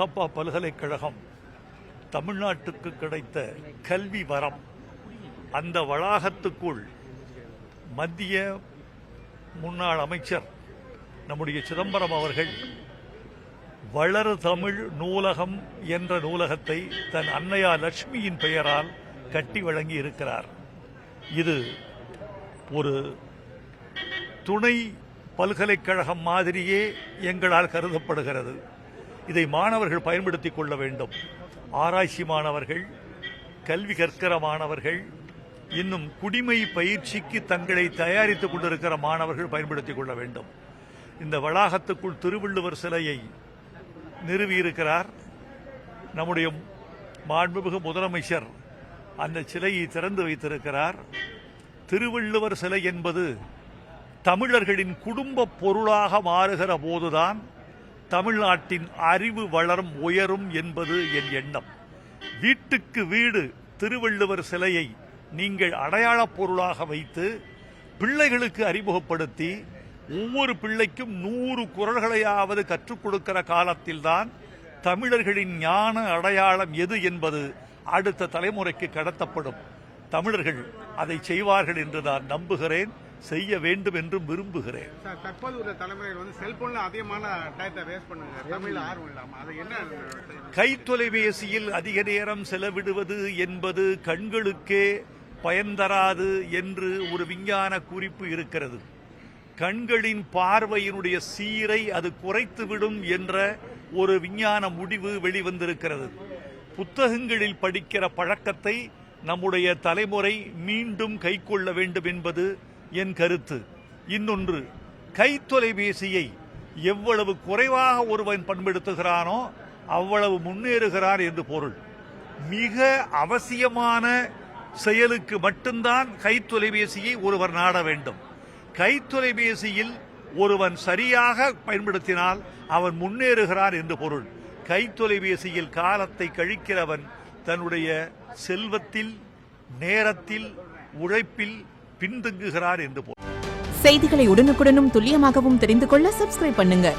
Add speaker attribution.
Speaker 1: அப்பா பல்கலைக்கழகம் தமிழ்நாட்டுக்கு கிடைத்த கல்வி வரம். அந்த வளாகத்துக்குள் மத்திய முன்னாள் அமைச்சர் நம்முடைய சிதம்பரம் அவர்கள் வளர் தமிழ் நூலகம் என்ற நூலகத்தை தன் அன்னையார் லட்சுமியின் பெயரால் கட்டி வழங்கி இருக்கிறார். இது ஒரு துணை பல்கலைக்கழகம் மாதிரியே எங்களால் கருதப்படுகிறது. இதை மாணவர்கள் பயன்படுத்திக் கொள்ள வேண்டும். ஆராய்ச்சி மாணவர்கள், கல்வி கற்கிற மாணவர்கள், இன்னும் குடிமை பயிற்சிக்கு தங்களை தயாரித்துக் கொண்டிருக்கிற மாணவர்கள் பயன்படுத்திக் கொள்ள வேண்டும். இந்த வளாகத்துக்குள் திருவள்ளுவர் சிலையை நிறுவியிருக்கிறார். நம்முடைய மாண்புமிகு முதலமைச்சர் அந்த சிலையை திறந்து வைத்திருக்கிறார். திருவள்ளுவர் சிலை என்பது தமிழர்களின் குடும்ப பொருளாக மாறுகிற போதுதான் தமிழ்நாட்டின் அறிவு வளரும் உயரும் என்பது என் எண்ணம். வீட்டுக்கு வீடு திருவள்ளுவர் சிலையை நீங்கள் அடையாளப் பொருளாக வைத்து பிள்ளைகளுக்கு அறிமுகப்படுத்தி ஒவ்வொரு பிள்ளைக்கும் 100 குறள்களையாவது கற்றுக் கொடுக்கிற காலத்தில்தான் தமிழர்களின் ஞான அடையாளம் எது என்பது அடுத்த தலைமுறைக்கு கடத்தப்படும். தமிழர்கள் அதை செய்வார்கள் என்று நான் நம்புகிறேன், செய்ய வேண்டும் என்றும் விரும்புகிறேன்.
Speaker 2: தற்போது உள்ள தலைமுறைகள் செல்போன்ல அதிகமான டயத்தை வேஸ்ட் பண்ணுங்க, தமிழ்ல ஆர்வம் இல்லாம அது என்ன?
Speaker 1: கைத்தொலைபேசியில் அதிக நேரம் செலவிடுவது என்பது கண்களுக்கே பயன் தராது என்று ஒரு விஞ்ஞான குறிப்பு இருக்கிறது. கண்களின் பார்வையினுடைய சீரை அது குறைத்துவிடும் என்ற ஒரு விஞ்ஞான முடிவு வெளிவந்திருக்கிறது. புத்தகங்களில் படிக்கிற பழக்கத்தை நம்முடைய தலைமுறை மீண்டும் கைக்கொள்ள வேண்டும் என்பது என் கருத்து. இன்னொன்று, கைத்தொலைபேசியை எவ்வளவு குறைவாக ஒருவன் பயன்படுத்துகிறானோ அவ்வளவு முன்னேறுகிறார் என்று பொருள். மிக அவசியமான செயலுக்கு மட்டும்தான் கைத்தொலைபேசியை ஒருவர் நாட வேண்டும். கைத்தொலைபேசியில் ஒருவன் சரியாக பயன்படுத்தினால் அவன் முன்னேறுகிறான் என்று பொருள். கைத்தொலைபேசியில் காலத்தை கழிக்கிறவன் தன்னுடைய செல்வத்தில், நேரத்தில், உழைப்பில் பின்தங்குகிறார் என்று பொருள்.
Speaker 3: செய்திகளை உடனுக்குடனும் துல்லியமாகவும் தெரிந்து கொள்ள சப்ஸ்கிரைப் பண்ணுங்க.